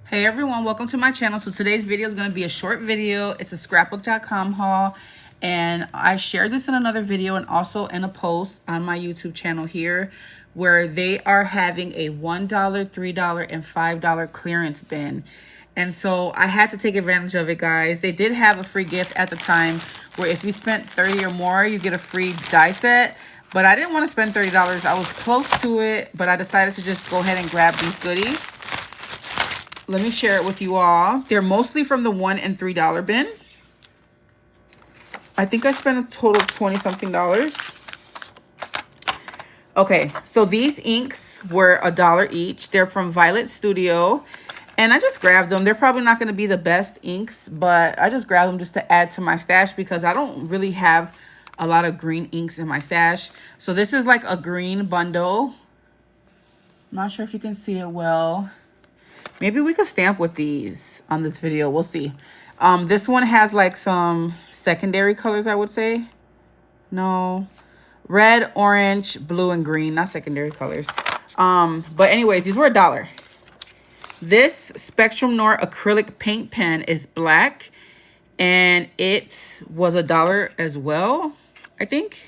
Hey everyone, welcome to my channel. So today's video is going to be a short video. It's a scrapbook.com haul, and I shared this in another video and also in a post on my YouTube channel here where they are having a $1, $3, and $5 clearance bin. And so I had to take advantage of it, guys. They did have a free gift at the time where if you spent $30 or more, you get a free die set. But I didn't want to spend $30. I was close to it, but I decided to just go ahead and grab these goodies. Let me share it with you all. They're mostly from the $1 and $3 bin. I think I spent a total of $20-something. Okay, so these inks were $1 each. They're from Violet Studio, and I just grabbed them. They're probably not going to be the best inks, but I just grabbed them just to add to my stash because I don't really have a lot of green inks in my stash. So this is like a green bundle. I'm not sure if you can see it well. Maybe we could stamp with these on this video. We'll see. This one has like some secondary colors, I would say. No. Red, orange, blue, and green. Not secondary colors. But anyways, these were $1. This Spectrum Noir acrylic paint pen is black. And it was $1 as well, I think.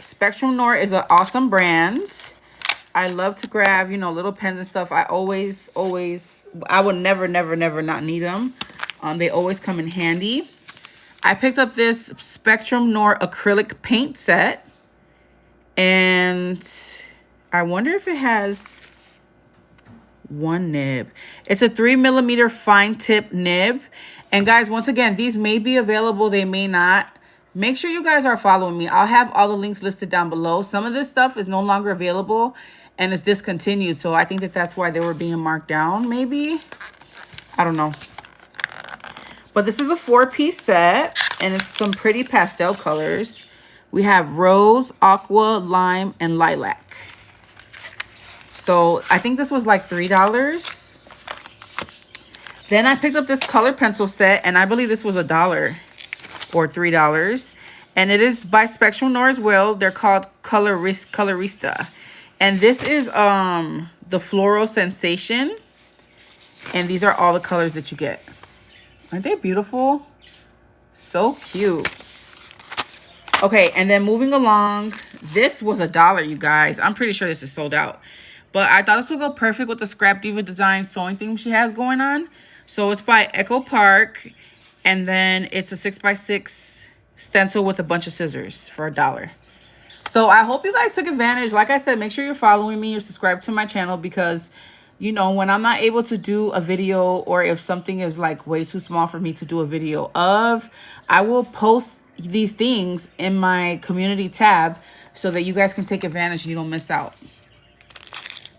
Spectrum Noir is an awesome brand. I love to grab, you know, little pens and stuff. I would never not need them. They always come in handy. I picked up this Spectrum Noir acrylic paint set. And I wonder if it has one nib. It's a 3mm fine tip nib. And guys, once again, these may be available. They may not. Make sure you guys are following me. I'll have all the links listed down below. Some of this stuff is no longer available and it's discontinued. So I think that that's why they were being marked down, maybe. I don't know. But this is a 4-piece set, and it's some pretty pastel colors. We have rose, aqua, lime, and lilac. So I think this was like $3. Then I picked up this color pencil set, and I believe this was $1 or $3. And it is by Spectrum Noir as well. They're called Colorista. And this is the Floral Sensation. And these are all the colors that you get. Aren't they beautiful? So cute. Okay, and then moving along, this was $1, you guys. I'm pretty sure this is sold out. But I thought this would go perfect with the Scrap Diva design sewing theme she has going on. So it's by Echo Park. And then it's a 6x6 stencil with a bunch of scissors for $1. So I hope you guys took advantage. Like I said, make sure you're following me. You're subscribed to my channel because, you know, when I'm not able to do a video or if something is like way too small for me to do a video of, I will post these things in my community tab so that you guys can take advantage and you don't miss out.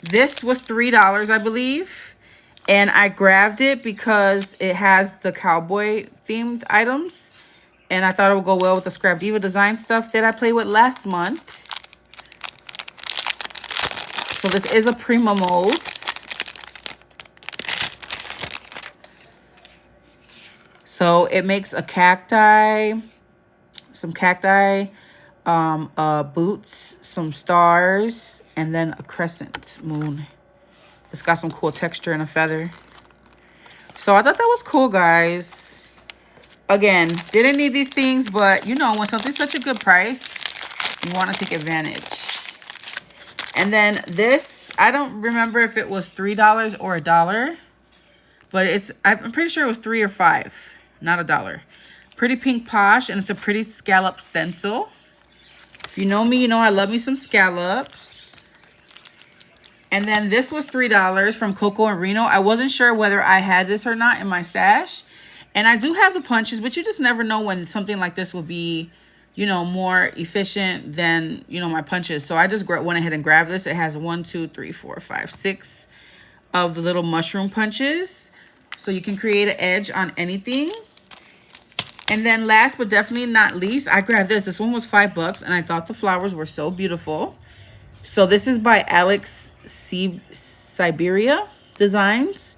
This was $3, I believe. And I grabbed it because it has the cowboy themed items. And I thought it would go well with the Scrap Diva design stuff that I played with last month. So this is a Prima mold. So it makes a cacti, some cacti, boots, some stars, and then a crescent moon. It's got some cool texture and a feather. So I thought that was cool, guys. Again, didn't need these things, but you know, when something's such a good price, you want to take advantage. And then this, I don't remember if it was $3 or $1, but I'm pretty sure it was $3 or $5, not $1. Pretty Pink Posh, and it's a pretty scallop stencil. If you know me, you know I love me some scallops. And then this was $3 from Coco and Reno. I wasn't sure whether I had this or not in my stash. And I do have the punches, but you just never know when something like this will be, you know, more efficient than, you know, my punches. So I just went ahead and grabbed this. It has 1, 2, 3, 4, 5, 6 of the little mushroom punches. So you can create an edge on anything. And then last but definitely not least, I grabbed this. This one was $5 and I thought the flowers were so beautiful. So this is by Alex Siberia Designs.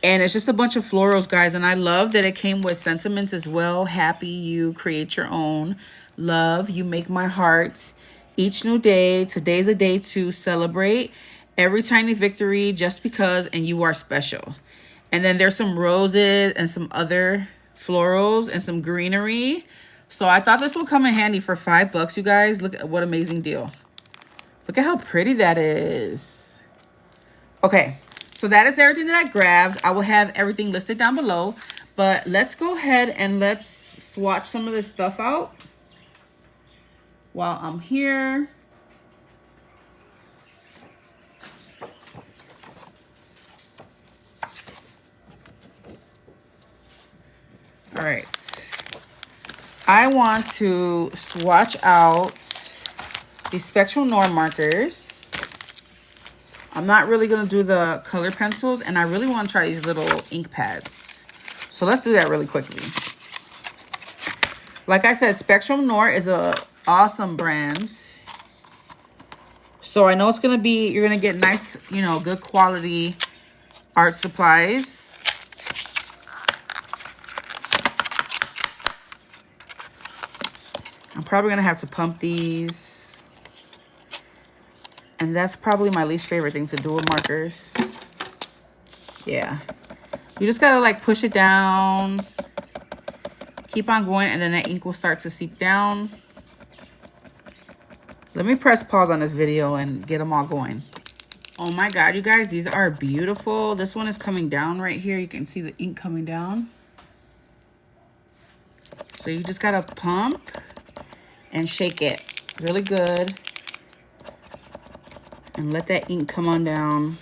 And it's just a bunch of florals, guys. And I love that it came with sentiments as well. Happy you create your own. Love, you make my heart. Each new day. Today's a day to celebrate. Every tiny victory, just because, and you are special. And then there's some roses and some other florals and some greenery. So I thought this will come in handy for $5, you guys. Look at what amazing deal. Look at how pretty that is. Okay, so that is everything that I grabbed. I will have everything listed down below. But let's go ahead and let's swatch some of this stuff out while I'm here. All right. I want to swatch out these Spectral Noir markers. I'm not really going to do the color pencils, and I really want to try these little ink pads. So let's do that really quickly. Like I said, Spectral Noir is an awesome brand. So I know it's going to be, you're going to get nice, you know, good quality art supplies. I'm probably going to have to pump these. And that's probably my least favorite thing to do with markers. Yeah. You just got to like push it down. Keep on going, and then that ink will start to seep down. Let me press pause on this video and get them all going. Oh my God, you guys, these are beautiful. This one is coming down right here. You can see the ink coming down. So you just got to pump and shake it really good. And let that ink come on down.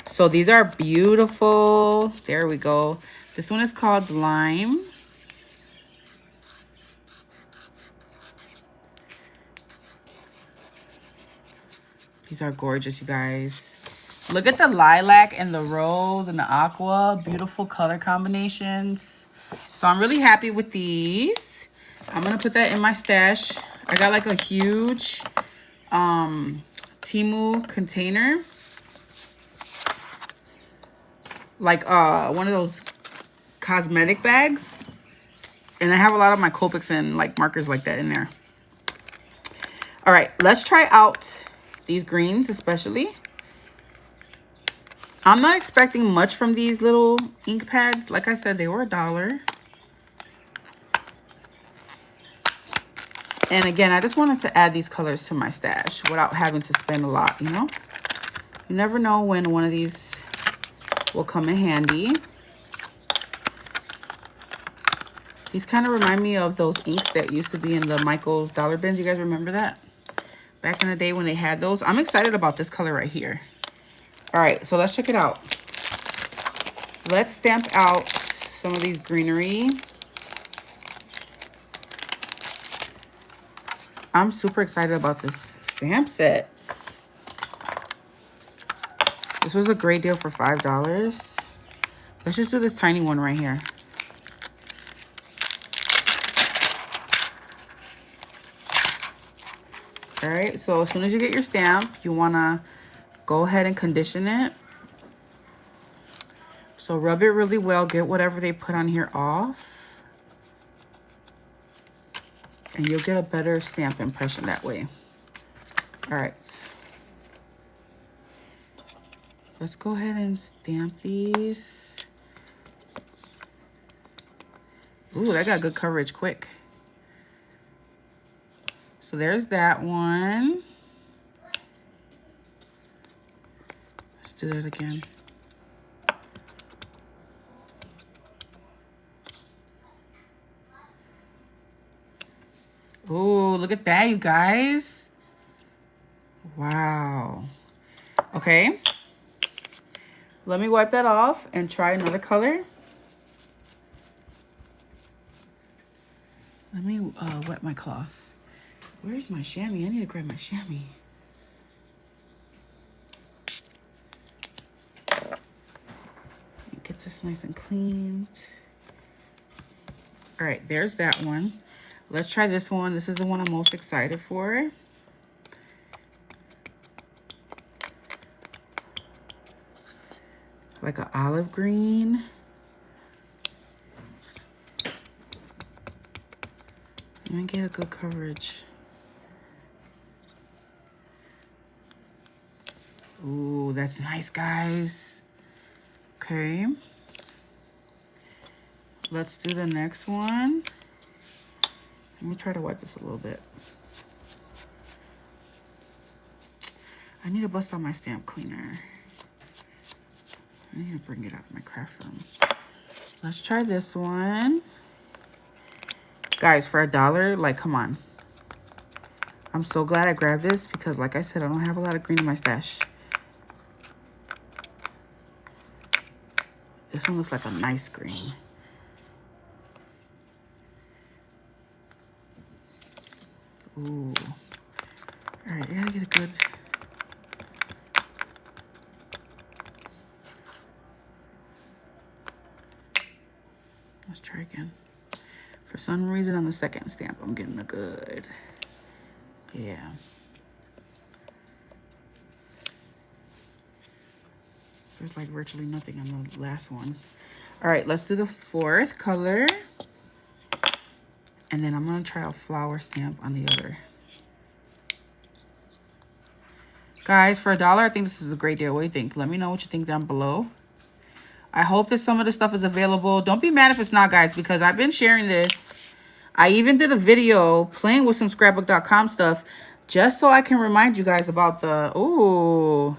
So these are beautiful. There we go. This one is called Lime. These are gorgeous, you guys. Look at the lilac and the rose and the aqua. Beautiful color combinations. So I'm really happy with these. I'm going to put that in my stash. I got like a huge Temu container. Like one of those cosmetic bags. And I have a lot of my Copics and like markers like that in there. All right, let's try out these greens especially. I'm not expecting much from these little ink pads. Like I said, they were $1. And again, I just wanted to add these colors to my stash without having to spend a lot, you know? You never know when one of these will come in handy. These kind of remind me of those inks that used to be in the Michael's dollar bins. You guys remember that? Back in the day when they had those. I'm excited about this color right here. All right, so let's check it out. Let's stamp out some of these greenery. I'm super excited about this stamp sets. This was a great deal for $5. Let's just do this tiny one right here. All right, so as soon as you get your stamp, you wanna go ahead and condition it. So rub it really well, get whatever they put on here off. And you'll get a better stamp impression that way. All right. Let's go ahead and stamp these. Ooh, that got good coverage quick. So there's that one. Let's do that again. Ooh, look at that, you guys. Wow. Okay. Let me wipe that off and try another color. Let me wet my cloth. Where's my chamois? I need to grab my chamois. Get this nice and cleaned. All right, there's that one. Let's try this one. This is the one I'm most excited for. Like an olive green. Let me get a good coverage. that's nice, guys. Okay. Let's do the next one. Let me try to wipe this a little bit. I need to bust out my stamp cleaner. I need to bring it out of my craft room. Let's try this one. Guys, for $1, like, come on. I'm so glad I grabbed this because, like I said, I don't have a lot of green in my stash. This one looks like a nice green. Ooh. All right, I gotta get a good... Let's try again. For some reason on the second stamp, I'm getting a good... Yeah. There's like virtually nothing on the last one. All right, let's do the fourth color. And then I'm gonna try a flower stamp on the other. Guys, for $1, I think this is a great deal. What do you think? Let me know what you think down below. I hope that some of the stuff is available. Don't be mad if it's not, guys, because I've been sharing this. I even did a video playing with some scrapbook.com stuff just so I can remind you guys about the... Ooh,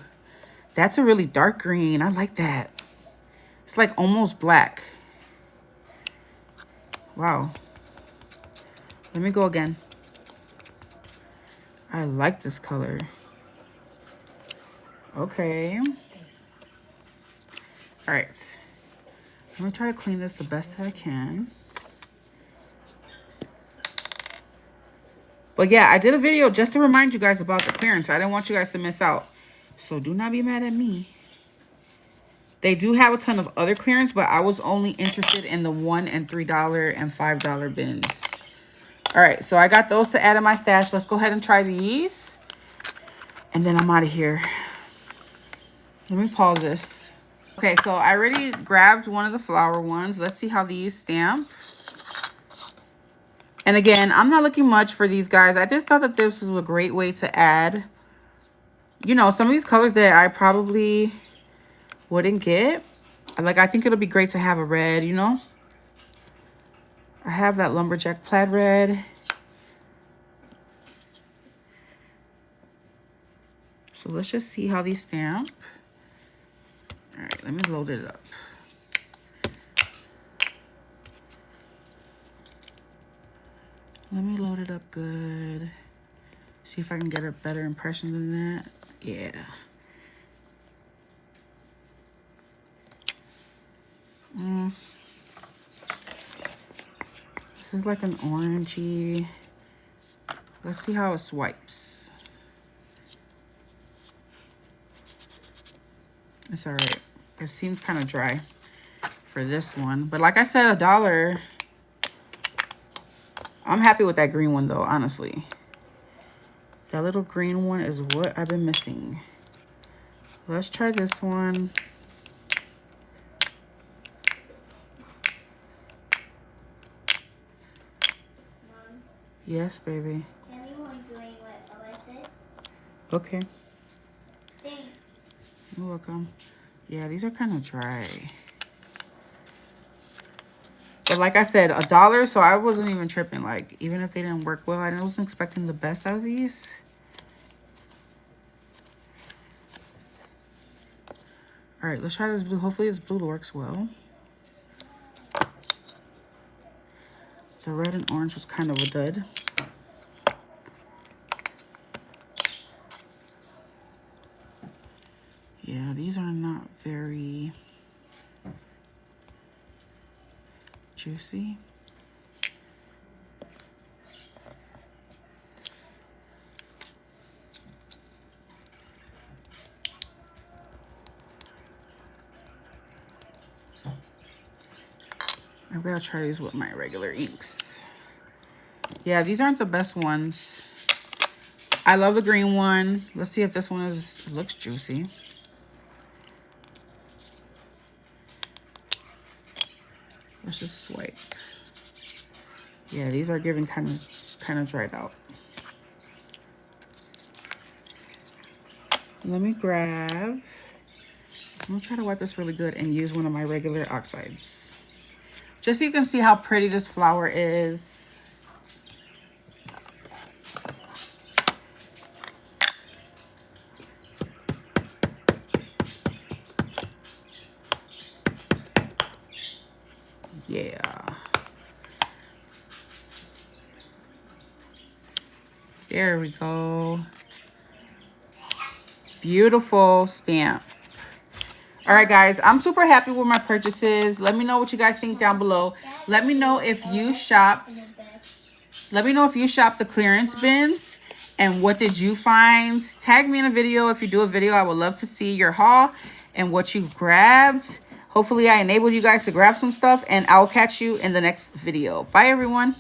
that's a really dark green. I like that. It's like almost black. Wow. Let me go again. I like this color. Okay. All right. I'm gonna try to clean this the best that I can. But yeah, I did a video just to remind you guys about the clearance. I didn't want you guys to miss out. So do not be mad at me. They do have a ton of other clearance, but I was only interested in the $1 and $3 and $5 bins. All right, so I got those to add in my stash. Let's go ahead and try these. And then I'm out of here. Let me pause this. Okay, so I already grabbed one of the flower ones. Let's see how these stamp. And again, I'm not looking much for these guys. I just thought that this was a great way to add, you know, some of these colors that I probably wouldn't get. Like, I think it'll be great to have a red, you know. I have that lumberjack plaid red. So let's just see how these stamp. All right, let me load it up. Let me load it up good. See if I can get a better impression than that. Yeah. This is like an orangey. Let's see how it swipes. It's all right. It seems kind of dry for this one. But like I said, $1. I'm happy with that green one though, honestly. That little green one is what I've been missing. Let's try this one. Mom, Yes, baby. can you like doing what I said? Okay. Thanks. You're welcome. Yeah, these are kind of dry. But like I said, $1, so I wasn't even tripping. Like, even if they didn't work well, I wasn't expecting the best out of these. All right, let's try this blue. Hopefully this blue works well. The red and orange was kind of a dud. Yeah, these are not very juicy. I've got to try these with my regular inks. Yeah, these aren't the best ones. I love the green one. Let's see if this one looks juicy. Let's just swipe. Yeah, these are giving kind of dried out. Let me grab gonna try to wipe this really good and use one of my regular oxides. Just so you can see how pretty this flower is. Yeah. There we go. Beautiful stamp. All right, guys, I'm super happy with my purchases. Let me know what you guys think down below. Let me know if you shopped. Let me know if you shopped the clearance bins and what did you find. Tag me in a video. If you do a video, I would love to see your haul and what you grabbed. Hopefully I enabled you guys to grab some stuff, and I'll catch you in the next video. Bye, everyone.